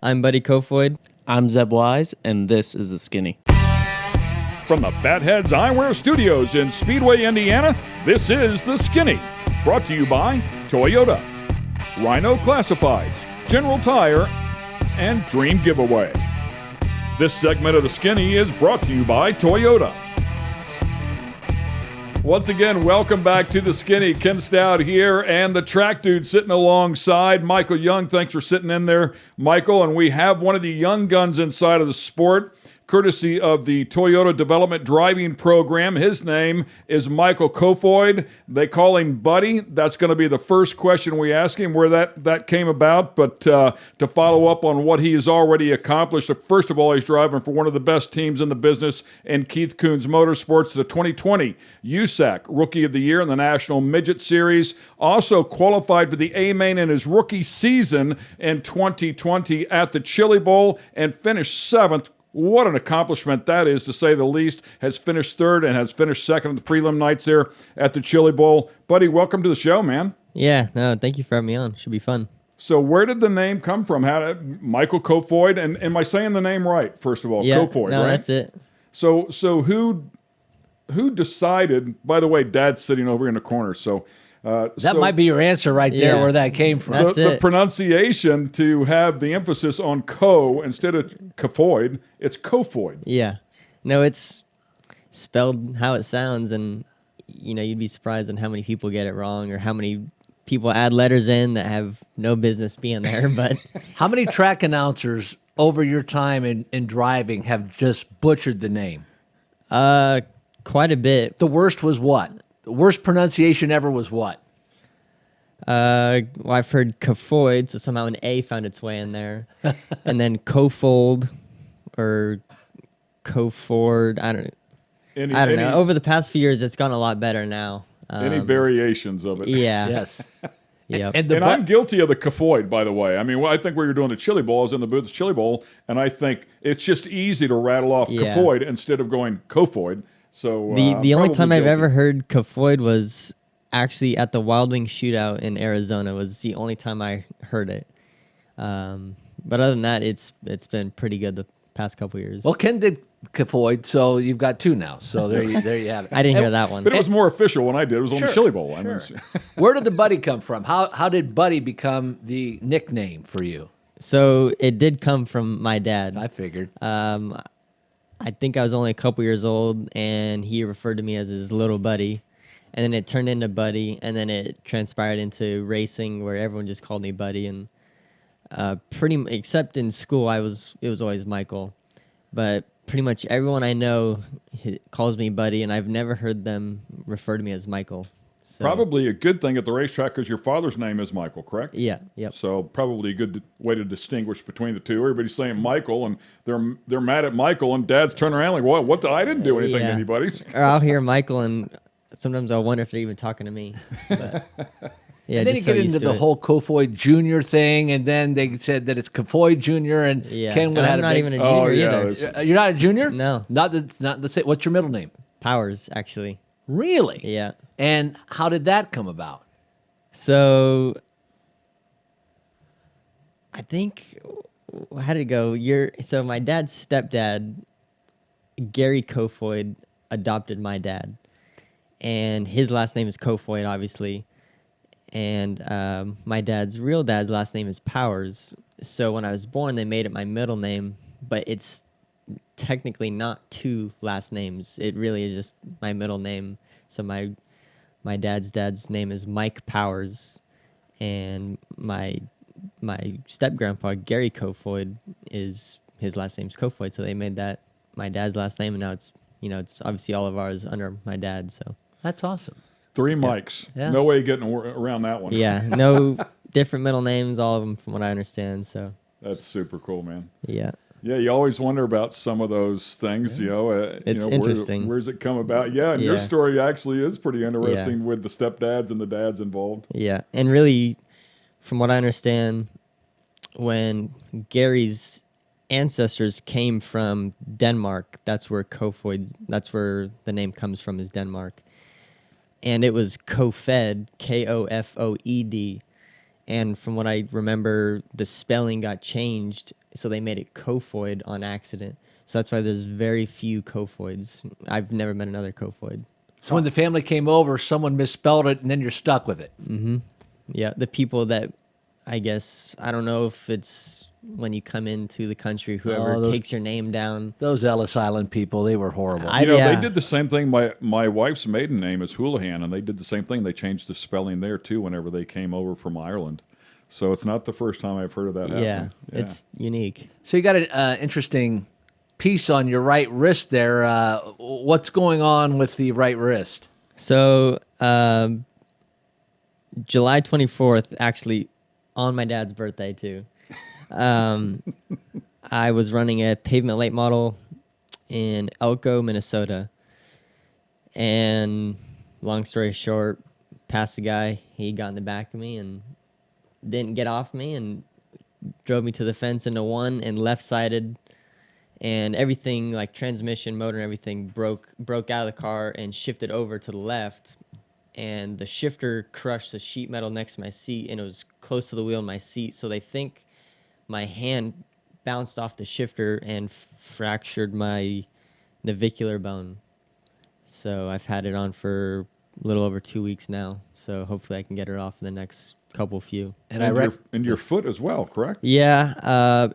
I'm Buddy Kofoid. I'm Zeb Wise, and this is The Skinny. From the Fatheads Eyewear Studios in Speedway, Indiana, this is The Skinny. Brought to you by Toyota, Rhino Classifieds, General Tire, and Dream Giveaway. This segment of The Skinny is brought to you by Toyota. Once again, welcome back to The Skinny. Ken Stout here, and the track dude sitting alongside Michael Young. Thanks for sitting in there, Michael. And we have one of the young guns inside of the sport, courtesy of the Toyota Development Driving Program. His name is Michael Kofoid. They call him Buddy. That's going to be the first question we ask him, where that came about. But to follow up on what he has already accomplished, first of all, he's driving for one of the best teams in the business in Keith Kunz Motorsports, the 2020 USAC Rookie of the Year in the National Midget Series. Also qualified for the A-Main in his rookie season in 2020 at the Chili Bowl and finished 7th. What an accomplishment that is, to say the least. Has finished 3rd and has finished 2nd in the prelim nights there at the Chili Bowl. Buddy, welcome to the show, man. Yeah, no, thank you for having me on. Should be fun. So where did the name come from? Michael Kofoid, and am I saying the name right, first of all? Yeah, Kofoid, no, right? That's it. So who decided, by the way, Dad's sitting over in the corner, so... that might be your answer right there, where that came from. The pronunciation to have the emphasis on co instead of Kofoid, it's Kofoid. Yeah. No, it's spelled how it sounds, and you'd be surprised on how many people get it wrong or how many people add letters in that have no business being there. But how many track announcers over your time in driving have just butchered the name? Quite a bit. The worst was what? The worst pronunciation ever was what? Well, I've heard Kofoid, so somehow an A found its way in there. And then Kofold or Koford. I don't know. Over the past few years, it's gone a lot better now. Any variations of it? Yeah. Yes. Yep. And I'm guilty of the Kofoid, by the way. I mean, I think where you're doing the Chili Bowl is in the booth, Chili Bowl, and I think it's just easy to rattle off Kofoid instead of going Kofoid. So the only time I've guilty. ever heard Kofoid was actually at the Wild Wing Shootout in Arizona. Was the only time I heard it. But other than that, it's been pretty good the past couple years. Well, Ken did Kofoid, so you've got 2 now. So there you have it. I didn't hear that one. But it was more official when I did. It was on the Chili Bowl. Sure. Where did the Buddy come from? How did Buddy become the nickname for you? So it did come from my dad. I figured. I think I was only a couple years old, and he referred to me as his little buddy. And then it turned into Buddy, and then it transpired into racing, where everyone just called me Buddy. And except in school, it was always Michael. But pretty much everyone I know calls me Buddy, and I've never heard them refer to me as Michael. So, probably a good thing at the racetrack because your father's name is Michael, correct? Yeah, yep. So probably a good way to distinguish between the two. Everybody's saying Michael, and they're mad at Michael, and Dad's turning around like, what? I didn't do anything to anybody. Or I'll hear Michael, and sometimes I'll wonder if they're even talking to me. But, yeah, and then you get into the whole Kofoid Jr. thing, and then they said that it's Kofoid Jr. and Ken would have. I'm not even a junior either. You're not a junior? No. Not the same. What's your middle name? Powers, actually. Really? Yeah. And how did that come about? So, I think, how did it go? So my dad's stepdad, Gary Kofoid, adopted my dad. And his last name is Kofoid, obviously. And my real dad's last name is Powers. So when I was born, they made it my middle name, but it's technically not 2 last names. It really is just my middle name. So my dad's name is Mike Powers, and my step-grandpa, Gary Kofoid, his last name's Kofoid. So they made that my dad's last name, and now it's obviously all of ours under my dad. So that's awesome. 3 mics. Yeah. No way getting around that one. Yeah, no different middle names, all of them from what I understand. So that's super cool, man. Yeah. Yeah, you always wonder about some of those things, It's interesting. Where's it come about? Yeah, and your story actually is pretty interesting with the stepdads and the dads involved. Yeah, and really, from what I understand, when Gary's ancestors came from Denmark, that's where the name comes from, is Denmark. And it was Kofed, Kofoed. And from what I remember, the spelling got changed, so they made it Kofoid on accident. So that's why there's very few Kofoids. I've never met another Kofoid. So when the family came over, someone misspelled it, and then you're stuck with it. Yeah, the people that, I guess, I don't know if it's when you come into the country, whoever those- takes your name down. Those Ellis Island people, they were horrible. You know, Yeah. they did the same thing. My wife's maiden name is Houlihan, and they did the same thing. They changed the spelling there, too, whenever they came over from Ireland. So it's not the first time I've heard of that Yeah, happen. it's unique. So you got an interesting piece on your right wrist there. What's going on with the right wrist? So, July 24th, actually, on my dad's birthday, too. I was running a pavement late model in Elko, Minnesota. And long story short, passed the guy. He got in the back of me and didn't get off me and drove me to the fence into one and left-sided. And everything, like transmission, motor, and everything, broke out of the car and shifted over to the left. And the shifter crushed the sheet metal next to my seat, and it was close to the wheel in my seat. So they think my hand bounced off the shifter and fractured my navicular bone. So I've had it on for a little over 2 weeks now. So hopefully I can get it off in the next few. And And your foot as well, correct? Yeah.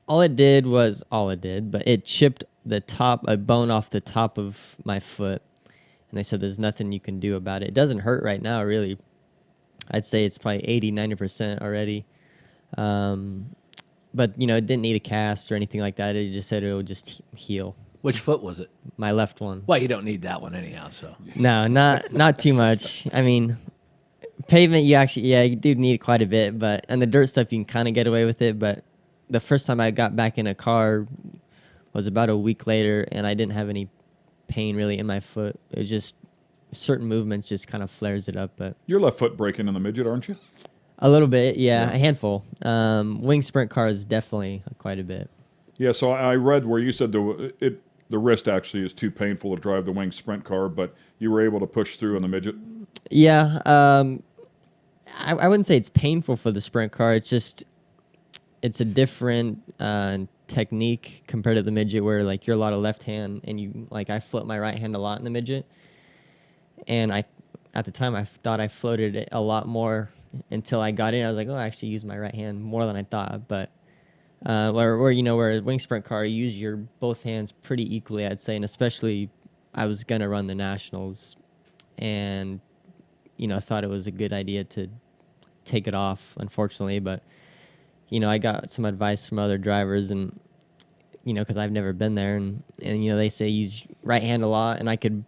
All it did, but it chipped a bone off the top of my foot. And they said there's nothing you can do about it. It doesn't hurt right now, really. I'd say it's probably 80-90% already. But, it didn't need a cast or anything like that. It just said it would just heal. Which foot was it? My left one. Well, you don't need that one anyhow, so. No, not too much. I mean, pavement, you do need quite a bit. And the dirt stuff, you can kind of get away with it. But the first time I got back in a car was about a week later, and I didn't have any pain really in my foot. It was just certain movements just kind of flares it up. But You're left foot breaking in the midget, aren't you? a little bit, yeah. A handful. Wing sprint cars definitely quite a bit. Yeah, so I read where you said the wrist actually is too painful to drive the wing sprint car, but you were able to push through on the midget. Yeah, I wouldn't say it's painful for the sprint car. It's just it's a different technique compared to the midget, where like you're a lot of left hand, and I flip my right hand a lot in the midget, and at the time I thought I floated it a lot more until I got in. I was like, oh, I actually use my right hand more than I thought, but. Where a wing sprint car, you use your both hands pretty equally, I'd say, and especially I was gonna run the nationals, and I thought it was a good idea to take it off, unfortunately, but I got some advice from other drivers, and because I've never been there, and they say use right hand a lot, and I could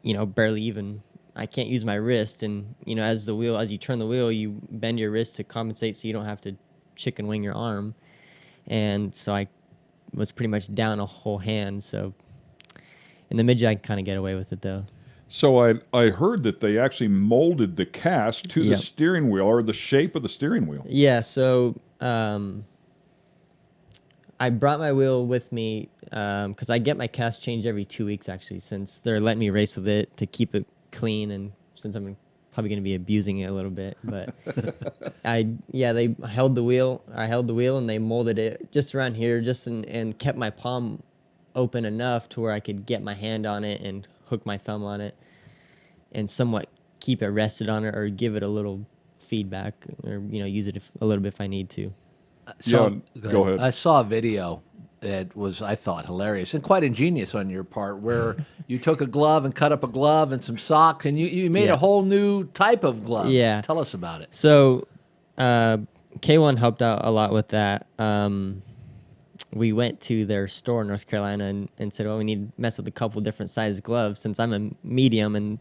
barely even. I can't use my wrist, and as you turn the wheel, you bend your wrist to compensate so you don't have to chicken wing your arm. And so I was pretty much down a whole hand. So in the midget, I can kind of get away with it, though. So I heard that they actually molded the cast to the steering wheel, or the shape of the steering wheel. Yeah, so I brought my wheel with me because I get my cast changed every 2 weeks, actually, since they're letting me race with it to keep it clean, and since I'm probably going to be abusing it a little bit, but they held the wheel. I held the wheel, and they molded it just around here, and kept my palm open enough to where I could get my hand on it and hook my thumb on it, and somewhat keep it rested on it, or give it a little feedback, or use it a little bit if I need to. So, go ahead. I saw a video that was, I thought, hilarious and quite ingenious on your part, where you took a glove and cut up a glove and some socks, and you made a whole new type of glove. Yeah. Tell us about it. So K1 helped out a lot with that. We went to their store in North Carolina and said, well, we need to mess with a couple different size gloves, since I'm a medium and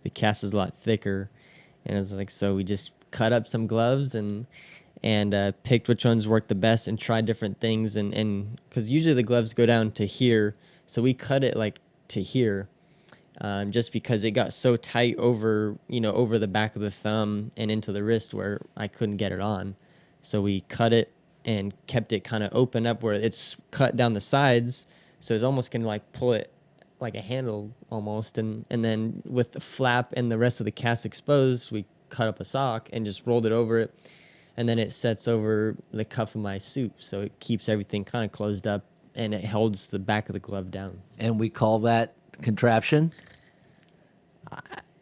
the cast is a lot thicker. And it was like, so we just cut up some gloves and picked which ones worked the best and tried different things. And because usually the gloves go down to here, so we cut it like to here, just because it got so tight over the back of the thumb and into the wrist where I couldn't get it on. So we cut it and kept it kind of open up where it's cut down the sides, so it's almost gonna like pull it like a handle almost, and then with the flap and the rest of the cast exposed, we cut up a sock and just rolled it over it. And then it sets over the cuff of my suit. So it keeps everything kind of closed up and it holds the back of the glove down. And we call that contraption?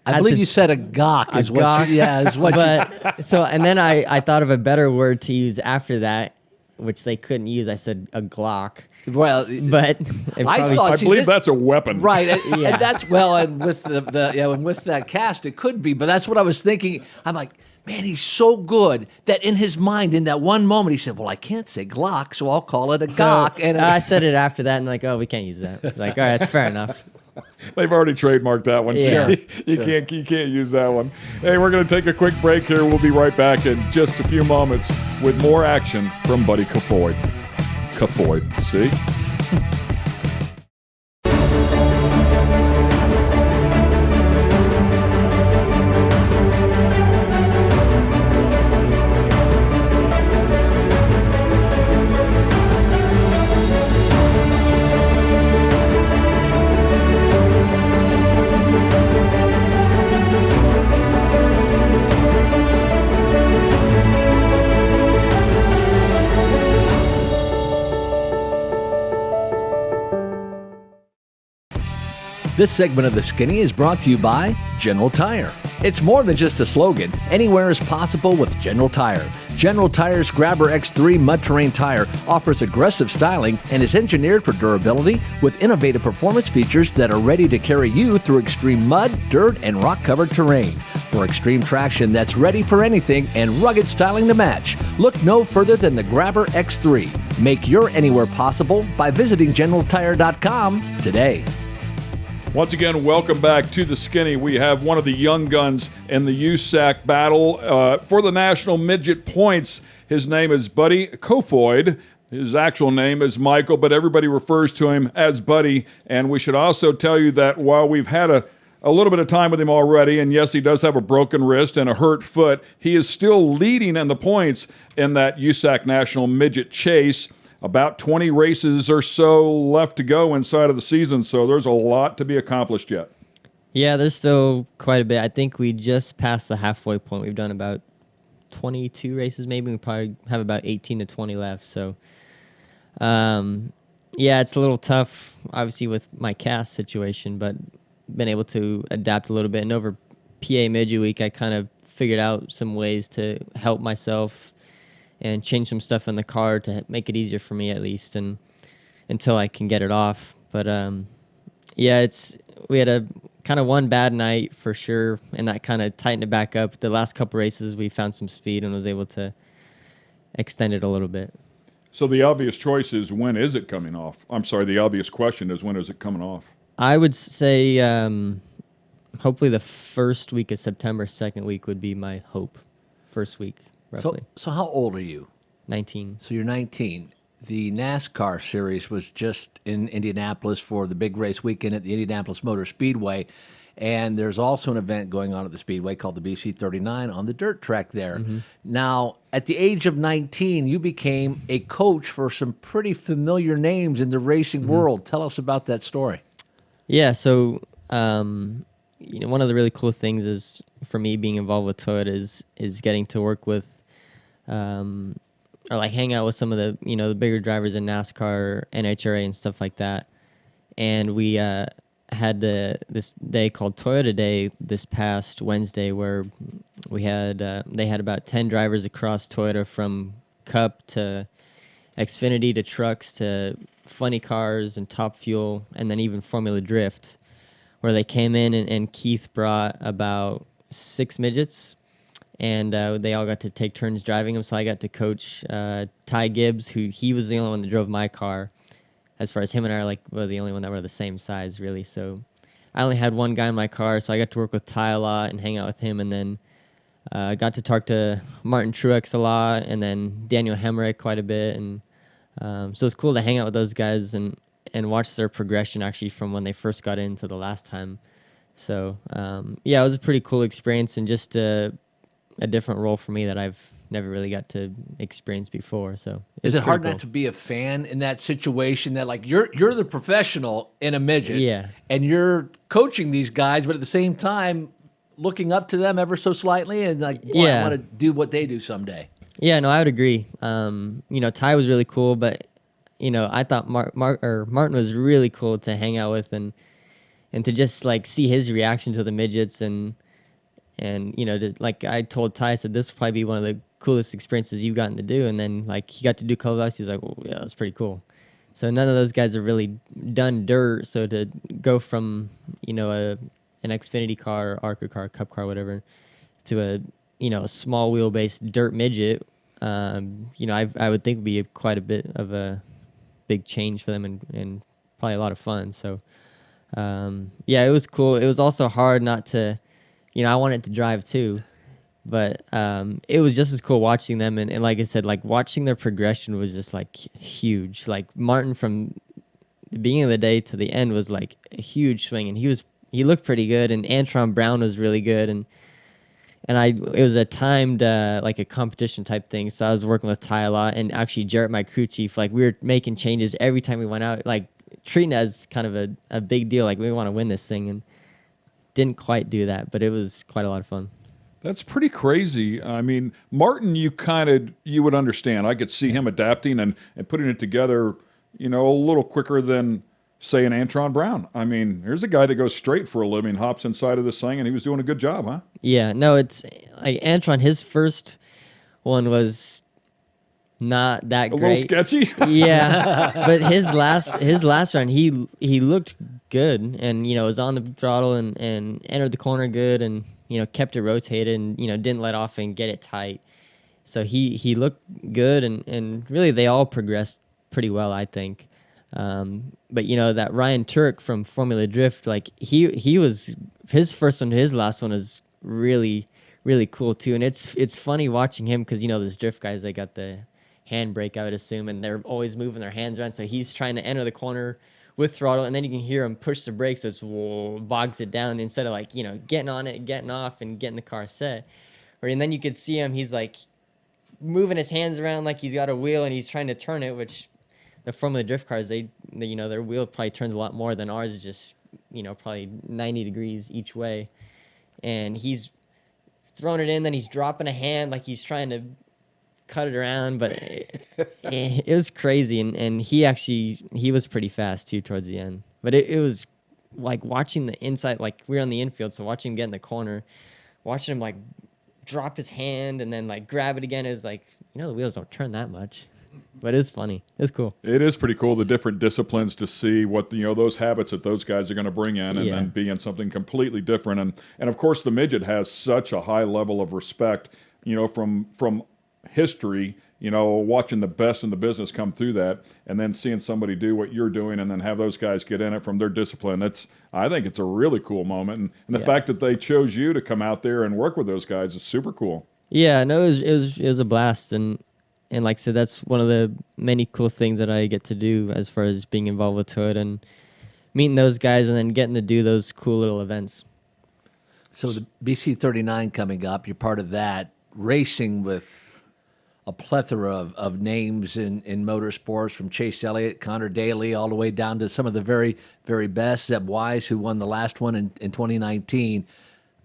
I At believe the- you said a gawk is what gawk. you, yeah, is what you, But so, and then I thought of a better word to use after that, which they couldn't use. I said a Glock. well, But it I probably- thought- I see, believe this- that's a weapon. right. And, Yeah. and that's, well, and with and with that cast, it could be, but that's what I was thinking. I'm like, man, he's so good that in his mind, in that one moment, he said, well, I can't say Glock, so I'll call it a so gawk. And I said it after that, and like, oh, we can't use that. It's like, all right, that's fair enough. They've already trademarked that one. So Yeah. you can't use that one. Hey, we're going to take a quick break here. We'll be right back in just a few moments with more action from Buddy Kofoid. Kofoid, see? This segment of The Skinny is brought to you by General Tire. It's more than just a slogan. Anywhere is possible with General Tire. General Tire's Grabber X3 mud terrain tire offers aggressive styling and is engineered for durability with innovative performance features that are ready to carry you through extreme mud, dirt, and rock-covered terrain. For extreme traction that's ready for anything and rugged styling to match, look no further than the Grabber X3. Make your anywhere possible by visiting GeneralTire.com today. Once again, welcome back to the Skinny. We have one of the young guns in the USAC battle for the national midget points. His name is Buddy Kofoid. His actual name is Michael, but everybody refers to him as Buddy. And we should also tell you that while we've had a little bit of time with him already, and yes, he does have a broken wrist and a hurt foot, he is still leading in the points in that USAC national midget chase. About 20 races or so left to go inside of the season, so there's a lot to be accomplished yet. Yeah, there's still quite a bit. I think we just passed the halfway point. We've done about 22 races, maybe. We probably have about 18 to 20 left. So, yeah, it's a little tough, obviously, with my cast situation, but been able to adapt a little bit. And over PA Midget Week, I kind of figured out some ways to help myself and change some stuff in the car to make it easier for me at least, and until I can get it off. But yeah, we had a kind of one bad night for sure, and that kind of tightened it back up. The last couple races, we found some speed and was able to extend it a little bit. So the obvious choice is, when is it coming off? I'm sorry, the obvious question is, when is it coming off? I would say hopefully the first week of September, second week would be my hope. First week, roughly. So how old are you? 19. So you're 19. The NASCAR series was just in Indianapolis for the big race weekend at the Indianapolis Motor Speedway. And there's also an event going on at the Speedway called the BC39 on the dirt track there. Mm-hmm. Now, at the age of 19, you became a coach for some pretty familiar names in the racing world. Tell us about that story. Yeah, so one of the really cool things is for me being involved with Toyota is getting to work with or like hang out with some of the the bigger drivers in NASCAR, NHRA, and stuff like that. And we had this day called Toyota Day this past Wednesday, where we had they had about 10 drivers across Toyota, from Cup to Xfinity to trucks to funny cars and Top Fuel, and then even Formula Drift, where they came in and Keith brought about 6 midgets, and they all got to take turns driving them. So I got to coach Ty Gibbs, he was the only one that drove my car. As far as him and I were the only one that were the same size, really. So I only had one guy in my car, so I got to work with Ty a lot and hang out with him, and then I got to talk to Martin Truex a lot, and then Daniel Hemrick quite a bit, and so it's cool to hang out with those guys and watch their progression actually from when they first got into the last time. So yeah, it was a pretty cool experience, and just a different role for me that I've never really got to experience before. So is it hard cool. not to be a fan in that situation, that like you're the professional in a midget, Yeah, and you're coaching these guys, but at the same time looking up to them ever so slightly and like, boy, I Yeah. want to do what they do someday? Yeah, no, I would agree. Ty was really cool, but I thought Martin was really cool to hang out with and to just like see his reaction to the midgets and like I told Ty, I said this will probably be one of the coolest experiences you've gotten to do, and then like he got to do clubhouse. He's like, well, yeah, that's pretty cool. So none of those guys have really done dirt. So to go from an Xfinity car, ARCA car, Cup car, whatever, to a small wheelbase dirt midget, I would think would be quite a bit of a big change for them and probably a lot of fun. So it was cool. It was also hard not to, I wanted to drive too, but it was just as cool watching them. And like I said, like watching their progression was just like huge. Like Martin from the beginning of the day to the end was like a huge swing, and he looked pretty good. And Antron Brown was really good, and it was a timed like a competition type thing. So I was working with Ty a lot, and actually Jarrett, my crew chief, like we were making changes every time we went out, like treating it as kind of a big deal. Like we want to win this thing, and didn't quite do that, but it was quite a lot of fun. That's pretty crazy. I mean, Martin, you would understand. I could see him adapting and putting it together, a little quicker than, say, an Antron Brown. I mean, here's a guy that goes straight for a living, hops inside of this thing, and he was doing a good job, huh? Yeah, no, it's like Antron, his first one was not that great. A little sketchy? Yeah, but his last round, he looked good, and was on the throttle and entered the corner good, and kept it rotated, and didn't let off and get it tight. So he looked good, and really they all progressed pretty well, I think. But that Ryan Turk from Formula Drift, like he was, his first one to his last one is really, really cool too. And it's funny watching him because those drift guys, they got the handbrake, I would assume, and they're always moving their hands around. So he's trying to enter the corner with throttle, and then you can hear him push the brakes, so it bogs it down instead of like getting on it, getting off, and getting the car set. And then you could see him, he's like moving his hands around like he's got a wheel and he's trying to turn it, which the Formula Drift cars, they their wheel probably turns a lot more than ours is just probably 90 degrees each way, and he's throwing it in, then he's dropping a hand like he's trying to cut it around, but it was crazy, and he was pretty fast too towards the end. But it was like watching the inside, like we were on the infield, so watching him get in the corner, watching him like drop his hand and then like grab it again is like, the wheels don't turn that much. But it's funny. It's cool. It is pretty cool, the different disciplines, to see what those habits that those guys are going to bring in, and then be in something completely different. And of course the midget has such a high level of respect, from history, watching the best in the business come through that, and then seeing somebody do what you're doing, and then have those guys get in it from their discipline. I think it's a really cool moment, and the fact that they chose you to come out there and work with those guys is super cool. Yeah, no, it was a blast, and like I said, that's one of the many cool things that I get to do as far as being involved with Toyota and meeting those guys, and then getting to do those cool little events. So the BC 39 coming up, you're part of that, racing with a plethora of names in motorsports, from Chase Elliott, Connor Daly, all the way down to some of the very, very best. Zeb Wise, who won the last one in 2019.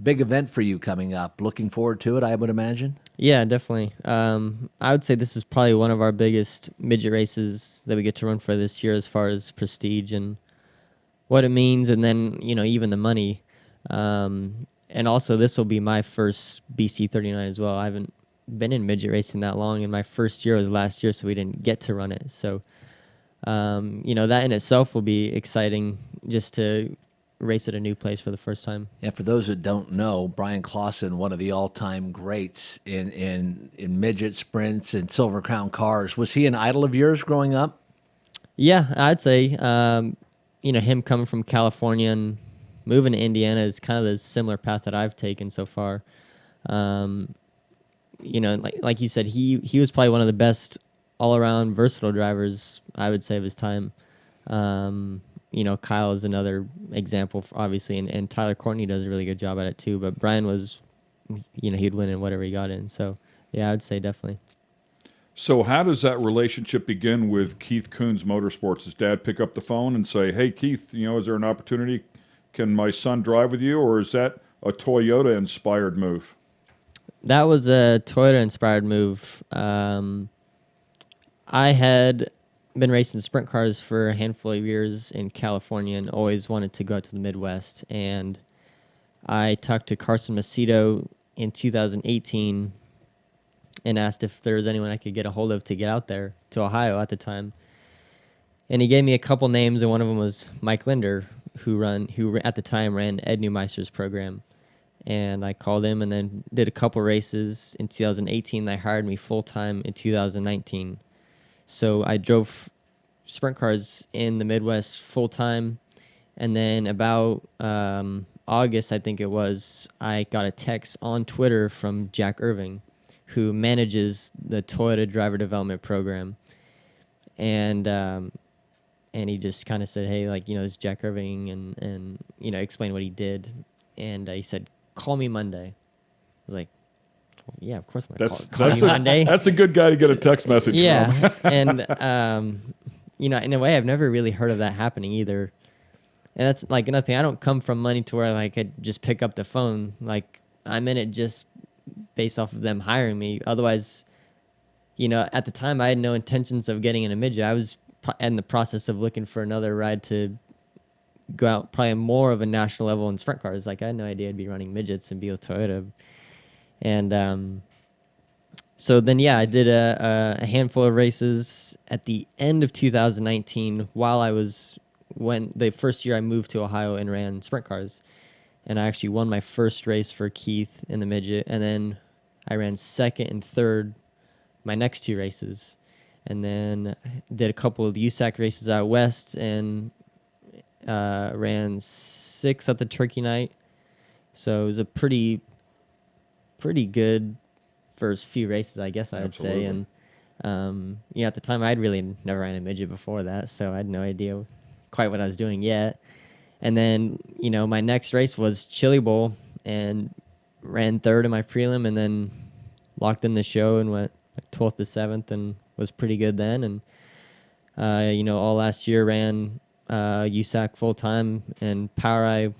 Big event for you coming up. Looking forward to it, I would imagine. Yeah, definitely. I would say this is probably one of our biggest midget races that we get to run for this year, as far as prestige and what it means, and then even the money. And also, this will be my first BC 39 as well. I haven't been in midget racing that long, and my first year was last year, so we didn't get to run it. So, that in itself will be exciting, just to race at a new place for the first time. Yeah, for those that don't know, Brian Clausen, one of the all-time greats in midget sprints and Silver Crown cars. Was he an idol of yours growing up? Yeah, I'd say, him coming from California and moving to Indiana is kind of the similar path that I've taken so far. Like you said, he was probably one of the best all-around versatile drivers, I would say, of his time. Kyle is another example, obviously, and Tyler Courtney does a really good job at it too. But Brian was, he'd win in whatever he got in. So, yeah, I would say definitely. So how does that relationship begin with Keith Coons Motorsports? Does Dad pick up the phone and say, "Hey, Keith, is there an opportunity? Can my son drive with you?" Or is that a Toyota-inspired move. That was a Toyota-inspired move. I had been racing sprint cars for a handful of years in California and always wanted to go out to the Midwest. And I talked to Carson Macedo in 2018 and asked if there was anyone I could get a hold of to get out there to Ohio at the time. And he gave me a couple names, and one of them was Mike Linder, who at the time ran Ed Neumeister's program. And I called him and then did a couple races in 2018. They hired me full-time in 2019. So I drove sprint cars in the Midwest full-time. And then about August, I think it was, I got a text on Twitter from Jack Irving, who manages the Toyota driver development program. And he just kind of said, hey, like, it's Jack Irving, and explained what he did. And he said, call me Monday. I was like, well, yeah, of course I'm going to call you Monday. That's a good guy to get a text message from. Yeah, and, in a way, I've never really heard of that happening either. And that's like nothing. I don't come from money to where I could just pick up the phone. Like, I'm in it just based off of them hiring me. Otherwise, at the time, I had no intentions of getting in a midget. I was in the process of looking for another ride to go out probably more of a national level in sprint cars. Like, I had no idea I'd be running midgets and be with Toyota. And so then, I did a handful of races at the end of 2019 when the first year I moved to Ohio and ran sprint cars. And I actually won my first race for Keith in the midget. And then I ran second and third my next two races. And then did a couple of USAC races out west and ran 6th at the Turkey Night. So it was a pretty good first few races, I guess I would say. And at the time, I'd really never ran a midget before that, so I had no idea quite what I was doing yet. And then, my next race was Chili Bowl, and ran 3rd in my prelim, and then locked in the show and went 12th to 7th, and was pretty good then. And all last year ran USAC full time and Power Eye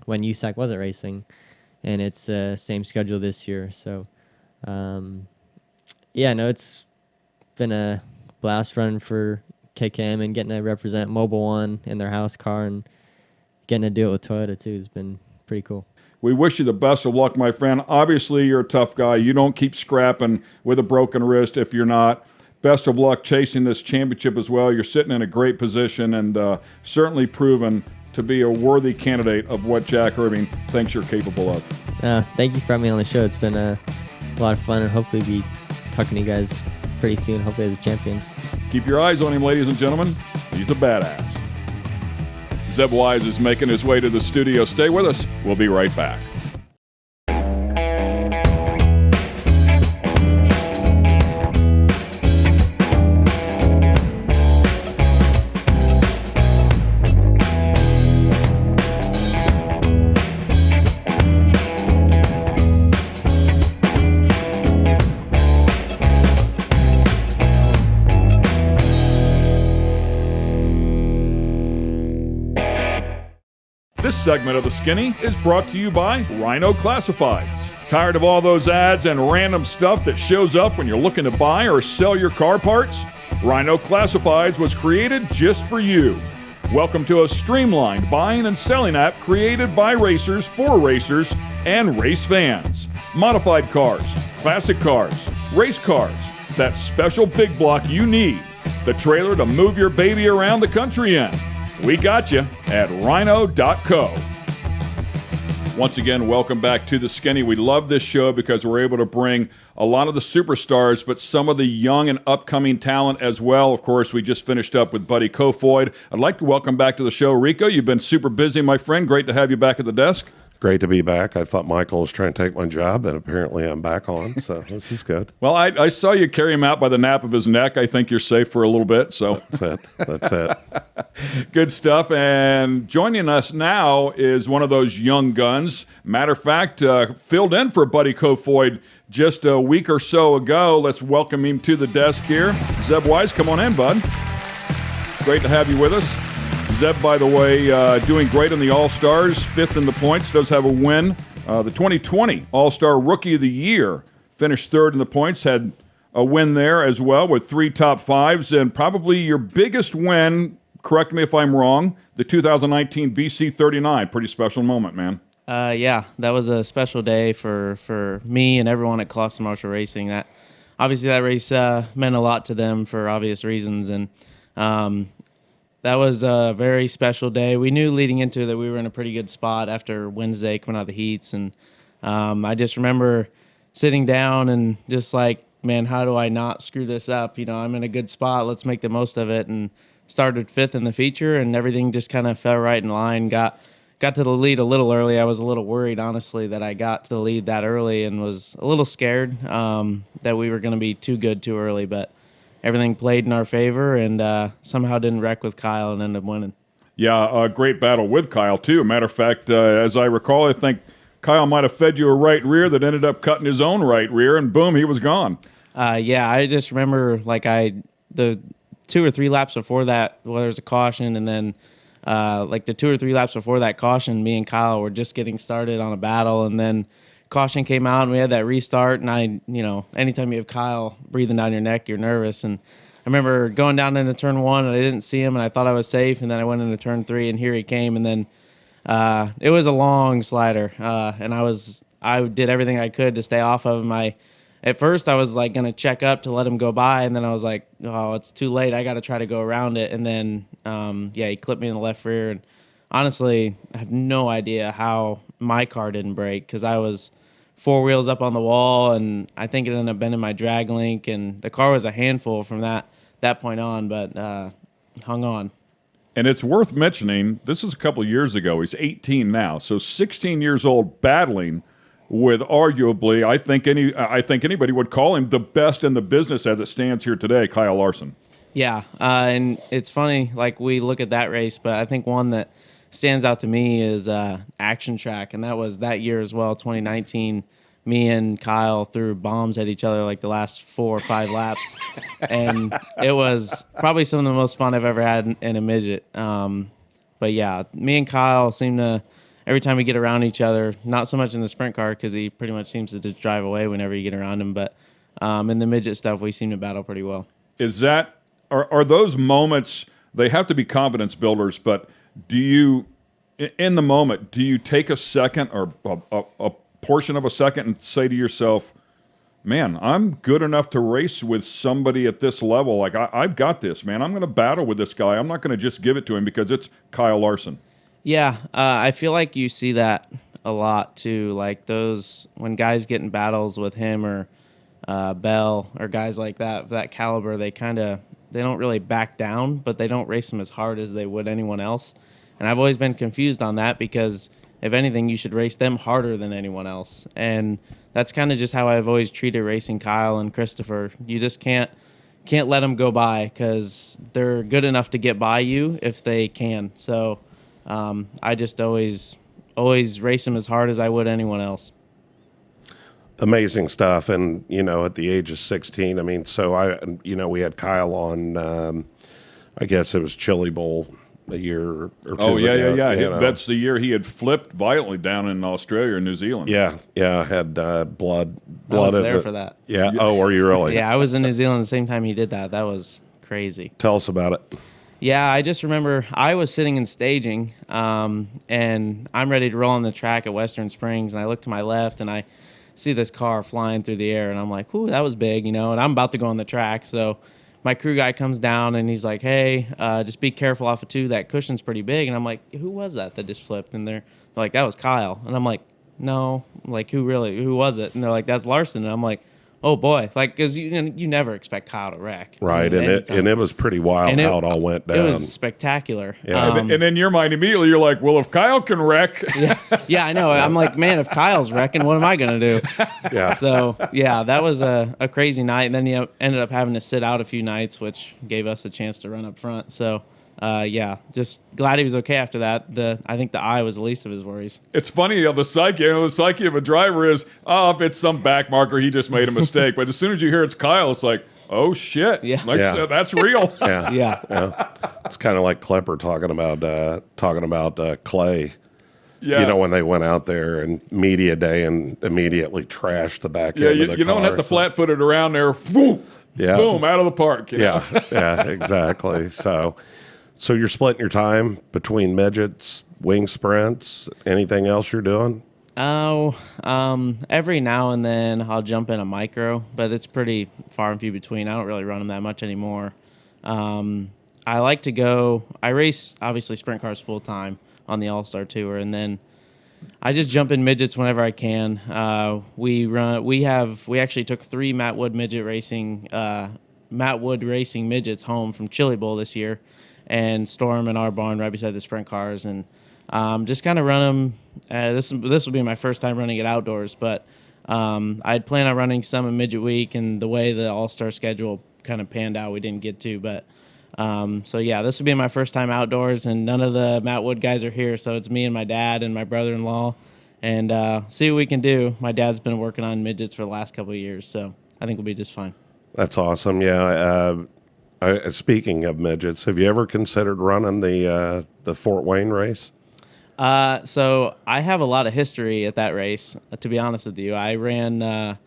when USAC wasn't racing, and it's same schedule this year. So it's been a blast running for KKM and getting to represent Mobile One in their house car, and getting to do it with Toyota too has been pretty cool. We wish you the best of luck, my friend. Obviously, you're a tough guy. You don't keep scrapping with a broken wrist if you're not. Best of luck chasing this championship as well. You're sitting in a great position and certainly proven to be a worthy candidate of what Jack Irving thinks you're capable of. Thank you for having me on the show. It's been a lot of fun, and hopefully be talking to you guys pretty soon, hopefully as a champion. Keep your eyes on him, ladies and gentlemen. He's a badass. Zeb Wise is making his way to the studio. Stay with us. We'll be right back. This segment of The Skinny is brought to you by Rhino Classifieds. Tired of all those ads and random stuff that shows up when you're looking to buy or sell your car parts? Rhino Classifieds was created just for you. Welcome to a streamlined buying and selling app created by racers for racers and race fans. Modified cars, classic cars, race cars, that special big block you need, the trailer to move your baby around the country in. We got you at rhino.co. Once again, welcome back to The Skinny. We love this show because we're able to bring a lot of the superstars, but some of the young and upcoming talent as well. Of course, we just finished up with Buddy Kofoid. I'd like to welcome back to the show Rico. You've been super busy, my friend. Great to have you back at the desk. Great to be back. I thought Michael was trying to take my job, and apparently I'm back on, so this is good. Well, I saw you carry him out by the nape of his neck. I think you're safe for a little bit. So That's it. Good stuff. And joining us now is one of those young guns. Matter of fact, filled in for Buddy Kofoid just a week or so ago. Let's welcome him to the desk here. Zeb Wise, come on in, bud. Great to have you with us. Zeb, by the way, doing great in the All-Stars, 5th in the points, does have a win The 2020 All-Star Rookie of the Year finished third in the points, had a win there as well with 3 top fives, and probably your biggest win, correct me if I'm wrong, the 2019 BC 39. Pretty special moment, man. Yeah, that was a special day for me and everyone at Colossus Marshall Racing. That obviously that race meant a lot to them for obvious reasons, and that was a very special day. We knew leading into that we were in a pretty good spot after Wednesday coming out of the heats, and I just remember sitting down and just like, man, how do I not screw this up? I'm in a good spot. Let's make the most of it, and started 5th in the feature, and everything just kind of fell right in line. Got to the lead a little early. I was a little worried, honestly, that I got to the lead that early and was a little scared that we were going to be too good too early. But everything played in our favor and somehow didn't wreck with Kyle and ended up winning. Yeah, a great battle with Kyle, too. Matter of fact, as I recall, I think Kyle might have fed you a right rear that ended up cutting his own right rear, and boom, he was gone. Yeah, I just remember the 2 or 3 laps before that, well, there was a caution, and then the 2 or 3 laps before that caution, me and Kyle were just getting started on a battle, and then caution came out and we had that restart, and anytime you have Kyle breathing down your neck, you're nervous. And I remember going down into turn 1 and I didn't see him and I thought I was safe, and then I went into turn 3 and here he came, and then it was a long slider, and I did everything I could to stay off of him. At first I was like going to check up to let him go by, and then I was like, oh, it's too late. I got to try to go around it. And then, he clipped me in the left rear. And honestly, I have no idea how my car didn't break, because I was 4 wheels up on the wall, and I think it ended up bending my drag link, and the car was a handful from that point on, but hung on. And it's worth mentioning, this is a couple years ago. He's 18 now, so 16 years old, battling with arguably, I think anybody would call him the best in the business as it stands here today, Kyle Larson. Yeah, and it's funny, we look at that race, but I think one that stands out to me is Action Track, and that was that year as well, 2019. Me and Kyle threw bombs at each other the last 4 or 5 laps, and it was probably some of the most fun I've ever had in a midget. But yeah, me and Kyle seem to, every time we get around each other, not so much in the sprint car because he pretty much seems to just drive away whenever you get around him, but in the midget stuff, we seem to battle pretty well. Are those moments, they have to be confidence builders, but in the moment, do you take a second or a portion of a second and say to yourself, man, I'm good enough to race with somebody at this level. I've got this, man. I'm going to battle with this guy. I'm not going to just give it to him because it's Kyle Larson. Yeah, I feel like you see that a lot too. Those, when guys get in battles with him or Bell or guys like that caliber, they don't really back down, but they don't race them as hard as they would anyone else. And I've always been confused on that, because if anything, you should race them harder than anyone else. And that's kind of just how I've always treated racing Kyle and Christopher. You just can't let them go by, because they're good enough to get by you if they can. So I just always race them as hard as I would anyone else. Amazing stuff. And, at the age of 16, we had Kyle on, I guess it was Chili Bowl a year or two ago. Yeah. That's the year he had flipped violently down in Australia or New Zealand. Yeah, had blood. I was there for that. Yeah. Oh, were you really? Yeah, I was in New Zealand the same time he did that. That was crazy. Tell us about it. Yeah, I just remember I was sitting in staging, and I'm ready to roll on the track at Western Springs, and I look to my left, and I see this car flying through the air, and I'm like, ooh, that was big, and I'm about to go on the track, so my crew guy comes down and he's like, hey, just be careful off of 2. That cushion's pretty big. And I'm like, who was that just flipped? And they're like, that was Kyle. And I'm like, no. I'm like, who was it? And they're like, that's Larson. And I'm like, oh boy. Because you never expect Kyle to wreck. Right. And it was pretty wild how it all went down. It was spectacular. Yeah. And in your mind, immediately you're like, well, if Kyle can wreck. Yeah, I know. I'm like, man, if Kyle's wrecking, what am I going to do? Yeah. So, yeah, that was a crazy night. And then you ended up having to sit out a few nights, which gave us a chance to run up front. So, just glad he was okay after that. I think the eye was the least of his worries. It's funny, the psyche of a driver is, if it's some back marker, he just made a mistake. But as soon as you hear it's Kyle, it's like, oh shit, that's real. Yeah. It's kind of like Klepper talking about Clay. Yeah. You know, when they went out there and media day and immediately trashed the back Yeah, end of the you don't car, have to so- flat-footed around there. Boom, Yeah. boom, out of the park. You know? Yeah, exactly. So you're splitting your time between midgets, wing sprints, anything else you're doing? Oh, every now and then I'll jump in a micro, but it's pretty far and few between. I don't really run them that much anymore. I like to go. I race obviously sprint cars full time on the All-Star Tour, and then I just jump in midgets whenever I can. We actually took 3 Matt Wood racing midgets home from Chili Bowl this year, and store them in our barn right beside the sprint cars, and just kind of run them. This will be my first time running it outdoors, but I'd plan on running some in midget week, and the way the All-Star schedule kind of panned out, we didn't get to, but. So yeah, this will be my first time outdoors, and none of the Matt Wood guys are here, so it's me and my dad and my brother-in-law, and see what we can do. My dad's been working on midgets for the last couple of years, so I think we'll be just fine. That's awesome. Yeah. Speaking of midgets, have you ever considered running the Fort Wayne race? So I have a lot of history at that race. To be honest with you, I ran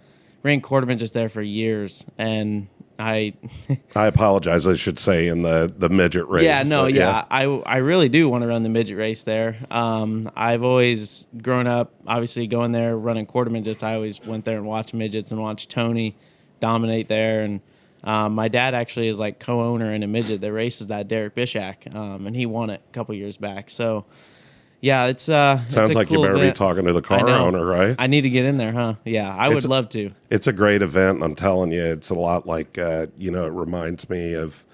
quarter midgets there for years, and I apologize. I should say in the midget race. Yeah, no, but yeah. I really do want to run the midget race there. I've always grown up, obviously, going there, running quarter midgets. I always went there and watched midgets and watched Tony dominate there. And my dad actually is like co-owner in a midget that races that, Derek Bishak, and he won it a couple years back. So, yeah, it's Sounds it's a like cool you better event. be talking to the car owner, right? I need to get in there, huh? Yeah, I would love to. It's a great event. I'm telling you, it's a lot like, it reminds me of,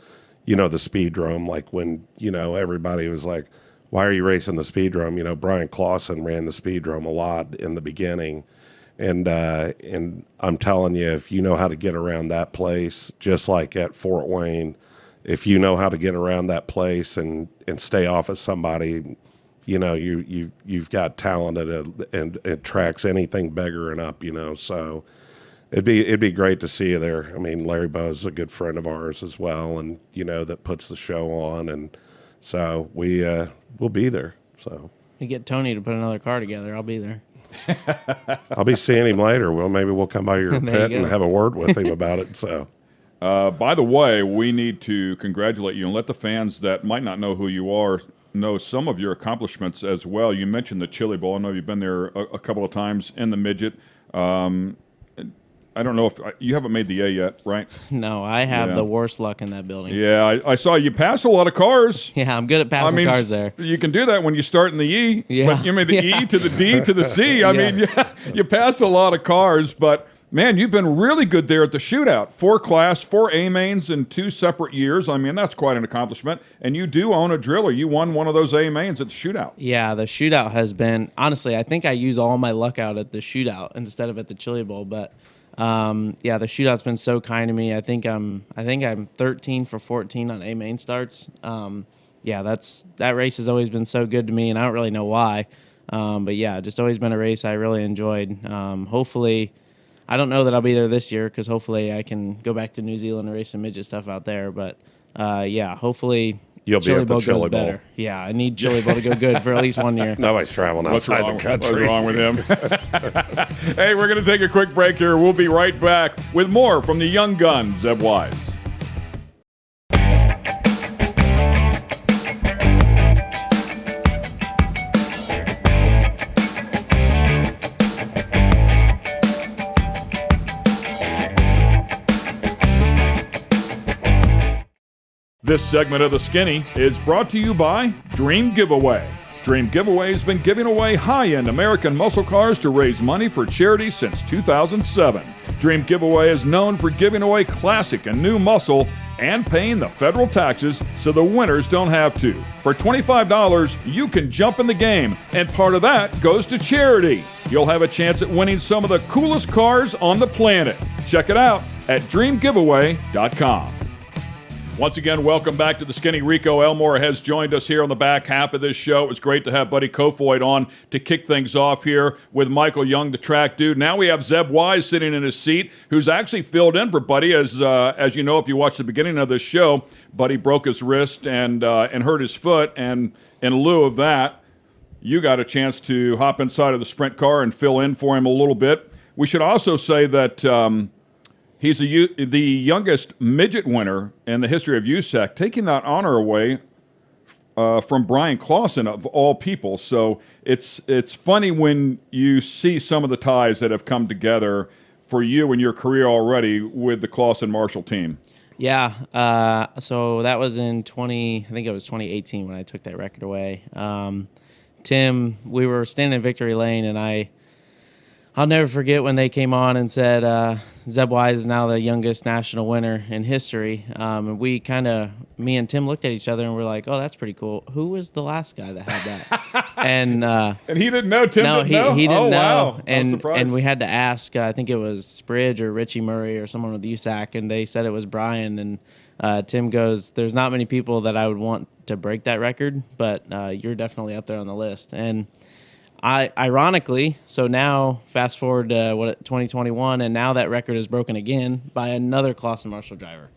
the speedrome. Like when, everybody was like, why are you racing the speedrome? Brian Clausen ran the speedrome a lot in the beginning. And I'm telling you, if you know how to get around that place, just like at Fort Wayne, if you know how to get around that place and stay off of somebody, you've got talent and it tracks anything bigger and up, so it'd be great to see you there. I mean, Larry Bowe's a good friend of ours as well, and that puts the show on, and so we'll be there. So You get Tony to put another car together, I'll be there. I'll be seeing him later. Maybe we'll come by your There pit you and go. have a word with him about it. So By the way, we need to congratulate you and let the fans that might not know who you are know some of your accomplishments as well. You mentioned the Chili Bowl. I know you've been there a couple of times in the midget. I don't know if you haven't made the A yet, right? No, I have Yeah. the worst luck in that building. Yeah, I saw you pass a lot of cars. Yeah, I'm good at passing cars there. You can do that when you start in the E. Yeah. But you made the Yeah. E to the D to the C. I Yeah. mean, you passed a lot of cars, but man, you've been really good there at the shootout. 4 A mains in 2 separate years. I mean, that's quite an accomplishment. And you do own a driller. You won one of those A mains at the shootout. Yeah, the shootout has been, honestly, I think I use all my luck out at the shootout instead of at the Chili Bowl, but yeah, the shootout's been so kind to me. I think I'm 13 for 14 on A main starts. Yeah, that race has always been so good to me, and I don't really know why. But yeah, just always been a race I really enjoyed. Hopefully, I don't know that I'll be there this year because hopefully I can go back to New Zealand and race some midget stuff out there. But yeah, hopefully You'll be Chili at the Bowl Chili goes Bowl. better. Yeah, I need Chili Bowl to go good for at least 1 year. nobody's traveling outside the What's country. wrong with him? Hey, we're going to take a quick break here. We'll be right back with more from the young gun, Zeb Wise. This segment of The Skinny is brought to you by Dream Giveaway. Dream Giveaway has been giving away high-end American muscle cars to raise money for charity since 2007. Dream Giveaway is known for giving away classic and new muscle and paying the federal taxes so the winners don't have to. For $25, you can jump in the game, and part of that goes to charity. You'll have a chance at winning some of the coolest cars on the planet. Check it out at dreamgiveaway.com. Once again, welcome back to the Skinny. Rico Elmore has joined us here on the back half of this show. It was great to have Buddy Kofoid on to kick things off here with Michael Young, the track dude. Now we have Zeb Wise sitting in his seat, who's actually filled in for Buddy. As you know, if you watched the beginning of this show, Buddy broke his wrist and hurt his foot, and in lieu of that, you got a chance to hop inside of the sprint car and fill in for him a little bit. We should also say that he's the youngest midget winner in the history of USAC, taking that honor away from Brian Clausen, of all people. So it's funny when you see some of the ties that have come together for you in your career already with the Clausen Marshall team. Yeah. So that was in 2018 when I took that record away. Tim, we were standing in Victory Lane, and I'll never forget when they came on and said, Zeb Wise is now the youngest national winner in history. And me and Tim looked at each other and we're like, oh, that's pretty cool. Who was the last guy that had that? And he didn't know. Tim didn't know? He didn't know. Wow. And we had to ask, I think it was Spridge or Richie Murray or someone with USAC, and they said it was Brian. And Tim goes, there's not many people that I would want to break that record, but you're definitely up there on the list. And ironically, so now fast forward to 2021, and now that record is broken again by another Clausen Marshall driver.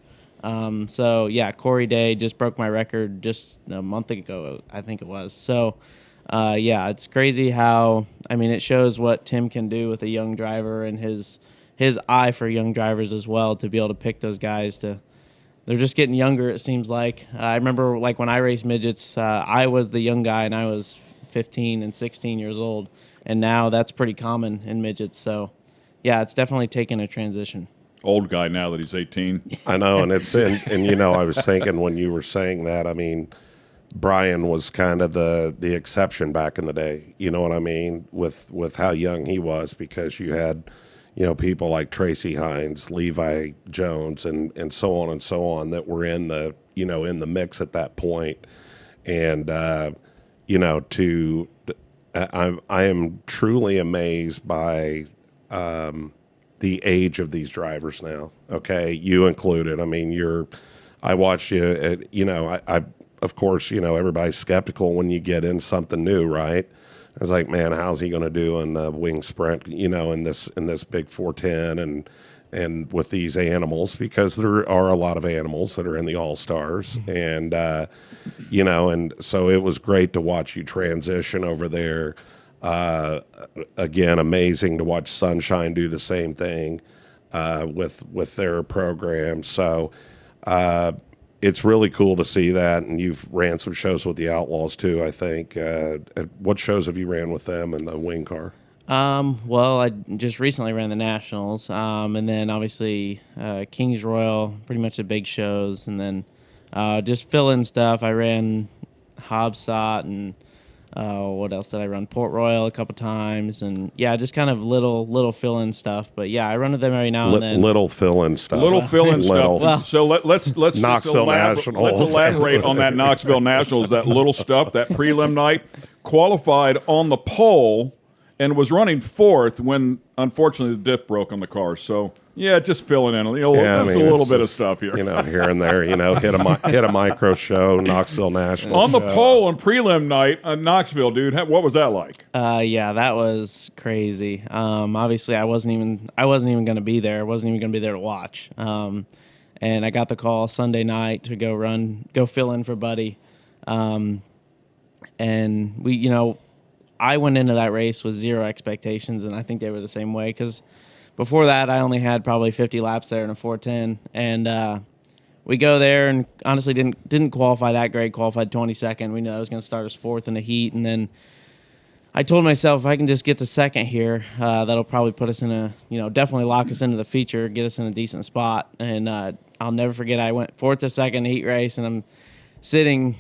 So yeah, Corey Day just broke my record just a month ago, I think it was. So yeah, it's crazy how, it shows what Tim can do with a young driver and his eye for young drivers as well, to be able to pick those guys they're just getting younger, it seems like. I remember when I raced midgets, I was the young guy and I was 15 and 16 years old, and now that's pretty common in midgets. So yeah, it's definitely taken a transition. Old guy now that he's 18. I know, and I was thinking when you were saying that, Brian was kind of the exception back in the day, you know what I mean, with how young he was, because you had people like Tracy Hines, Levi Jones, and so on that were in the in the mix at that point. And I am truly amazed by the age of these drivers now. Okay, you included. I watched you. I of course, everybody's skeptical when you get in something new, right? I was like, man, how's he going to do in the wing sprint? In this big 410 and with these animals, because there are a lot of animals that are in the All-Stars. And, and so it was great to watch you transition over there. Again, amazing to watch Sunshine do the same thing with their program. So it's really cool to see that. And you've ran some shows with the Outlaws too, I think. What shows have you ran with them in the wing car? Well, I just recently ran the Nationals, and then obviously Kings Royal, pretty much the big shows, and then just fill-in stuff. I ran Hobsot, and what else did I run? Port Royal a couple times, and yeah, just kind of little fill-in stuff. But yeah, I run with them every now and then. Little fill-in stuff. Little fill-in stuff. Well, so let's Knoxville Nationals. Let's elaborate on that Knoxville Nationals. That little stuff. That prelim night, qualified on the pole and was running fourth when, unfortunately, the diff broke on the car. So, yeah, just filling in. That's a little bit of stuff here. Here and there. Hit a micro show, Knoxville National. On the pole and prelim night, Knoxville, dude. What was that like? Yeah, that was crazy. Obviously, I wasn't even going to be there. I wasn't even going to be there to watch. And I got the call Sunday night to go fill in for Buddy. And we, I went into that race with zero expectations, and I think they were the same way, because before that I only had probably 50 laps there in a 410, and we go there and honestly didn't qualify that great. Qualified 22nd. We knew I was going to start as fourth in the heat, and then I told myself if I can just get to second here, that'll probably put us in definitely lock us into the feature, get us in a decent spot. And I'll never forget, I went fourth to second heat race, and I'm sitting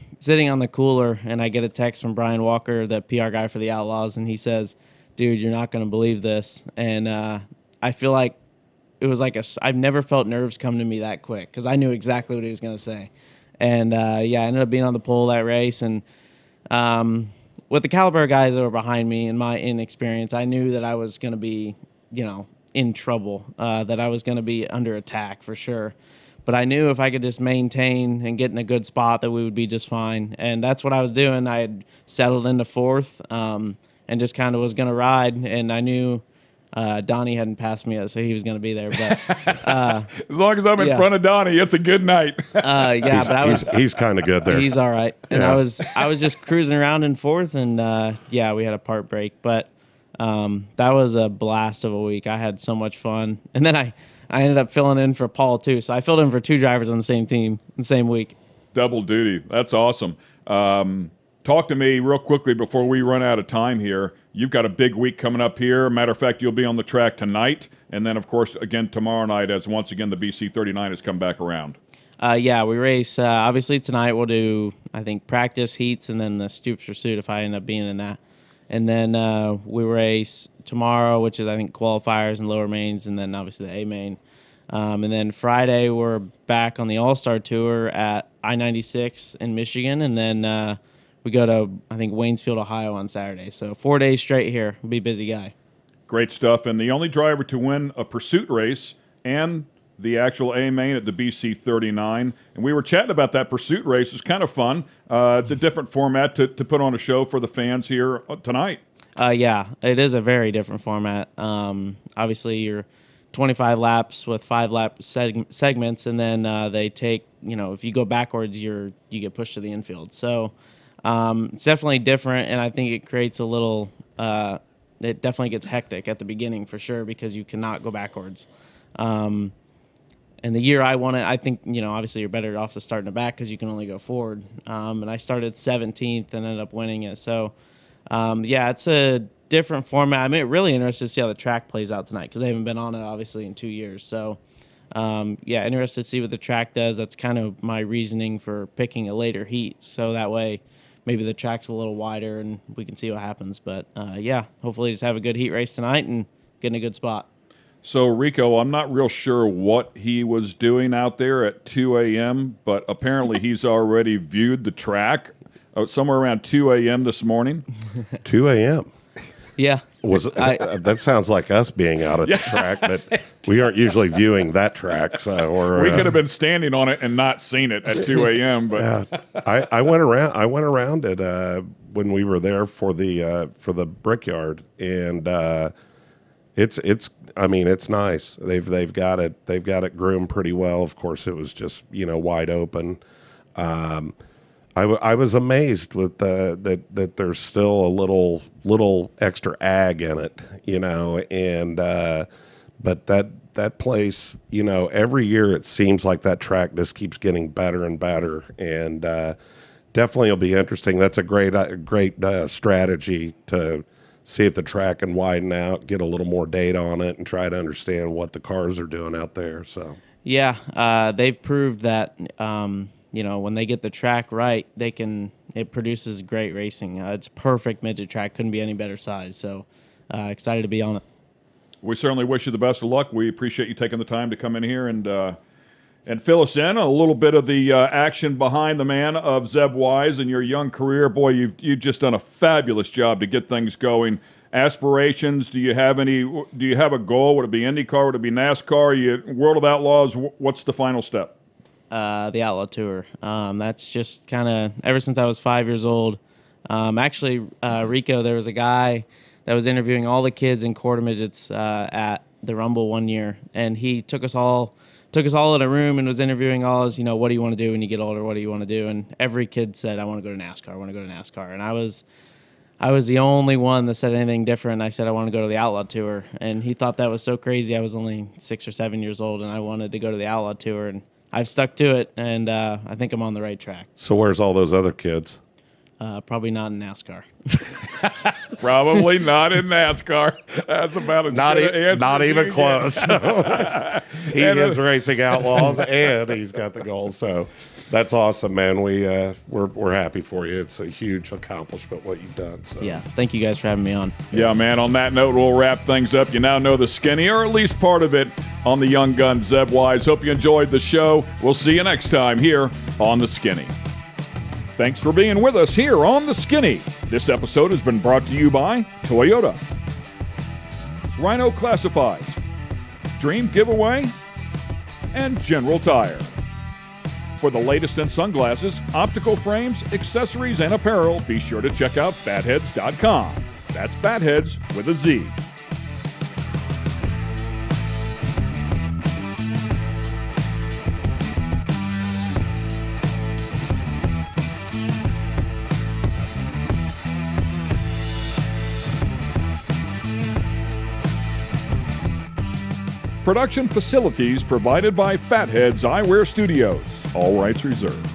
on the cooler, and I get a text from Brian Walker, the PR guy for the Outlaws, and he says, dude, you're not going to believe this. And I feel like it was like I've never felt nerves come to me that quick, because I knew exactly what he was going to say. And I ended up being on the pole that race, and with the caliber of guys that were behind me and my inexperience, I knew that I was going to be, in trouble, that I was going to be under attack for sure. But I knew if I could just maintain and get in a good spot that we would be just fine. And that's what I was doing. I had settled into fourth and just kind of was going to ride. And I knew Donnie hadn't passed me yet, so he was going to be there. But As long as I'm in Yeah. front of Donnie, it's a good night. yeah, but I was. He's kind of good there. He's all right. And Yeah. I was just cruising around in fourth, and yeah, we had a part break, but that was a blast of a week. I had so much fun, and then I ended up filling in for Paul too. So I filled in for 2 drivers on the same team in the same week. Double duty. That's awesome. Talk to me real quickly before we run out of time here. You've got a big week coming up here. Matter of fact, you'll be on the track tonight, and then, of course, again tomorrow night as once again the BC39 has come back around. Yeah, we race. Obviously, tonight we'll do, I think, practice heats and then the Stoops Pursuit if I end up being in that. And then we race tomorrow, which is, I think, qualifiers and lower mains, and then obviously the A main. And then Friday, we're back on the All-Star Tour at I-96 in Michigan, and then we go to, I think, Waynesfield, Ohio on Saturday. So 4 days straight here. I'll be a busy guy. Great stuff. And the only driver to win a pursuit race and the actual A main at the BC39. And we were chatting about that pursuit race. It's kind of fun. It's a different format to put on a show for the fans here tonight. Yeah, it is a very different format. Obviously, you're 25 laps with 5-lap segments, and then they take, if you go backwards, you get pushed to the infield. So it's definitely different, and I think it creates a little it definitely gets hectic at the beginning for sure because you cannot go backwards. And the year I won it, I think, obviously you're better off to start in the back because you can only go forward. And I started 17th and ended up winning it. So, yeah, it's a different format. I'm really interested to see how the track plays out tonight because I haven't been on it, obviously, in 2 years. So, yeah, interested to see what the track does. That's kind of my reasoning for picking a later heat. So that way maybe the track's a little wider and we can see what happens. But, yeah, hopefully just have a good heat race tonight and get in a good spot. So, Rico, I'm not real sure what he was doing out there at 2 a.m., but apparently he's already viewed the track somewhere around 2 a.m. this morning. 2 a.m. Yeah. That sounds like us being out at the track, but we aren't usually viewing that track. So we could have been standing on it and not seen it at 2 a.m. But yeah, I went around. I went around it when we were there for the Brickyard, and it's. I mean, it's nice. They've got it groomed pretty well. Of course, it was just wide open. I was amazed with that there's still a little extra ag in it, and but that place, every year it seems like that track just keeps getting better and better, and definitely will be interesting. That's a great strategy to see if the track can widen out, get a little more data on it, and try to understand what the cars are doing out there. So yeah, they've proved that when they get the track right, it produces great racing. It's a perfect midget track, couldn't be any better size. So excited to be on it. We certainly wish you the best of luck. We appreciate you taking the time to come in here and fill us in on a little bit of the action behind the man of Zeb Wise and your young career. Boy, you've just done a fabulous job to get things going. Aspirations, do you have a goal? Would it be IndyCar? Would it be NASCAR? World of Outlaws, what's the final step? The Outlaw Tour. That's just kind of ever since I was 5 years old. Actually, Rico, there was a guy that was interviewing all the kids in quarter midgets at the Rumble one year, and he took us all in a room and was interviewing all us, what do you want to do when you get older? What do you want to do? And every kid said, I want to go to NASCAR. I want to go to NASCAR. And I was the only one that said anything different. I said, I want to go to the Outlaw Tour. And he thought that was so crazy. I was only 6 or 7 years old, and I wanted to go to the Outlaw Tour. And I've stuck to it, and I think I'm on the right track. So where's all those other kids? Probably not in NASCAR. Probably not in NASCAR. That's about as good an answer not as even you close. get. He is racing Outlaws, and he's got the goal. So that's awesome, man. We're happy for you. It's a huge accomplishment what you've done. So. Yeah, thank you guys for having me on. Yeah, man, on that note, we'll wrap things up. You now know the skinny, or at least part of it, on the Young Gun Zeb Wise. Hope you enjoyed the show. We'll see you next time here on The Skinny. Thanks for being with us here on The Skinny. This episode has been brought to you by Toyota, Rhino Classifieds, Dream Giveaway, and General Tire. For the latest in sunglasses, optical frames, accessories, and apparel, be sure to check out fatheads.com. That's Fatheads with a Z. Production facilities provided by Fatheads Eyewear Studios. All rights reserved.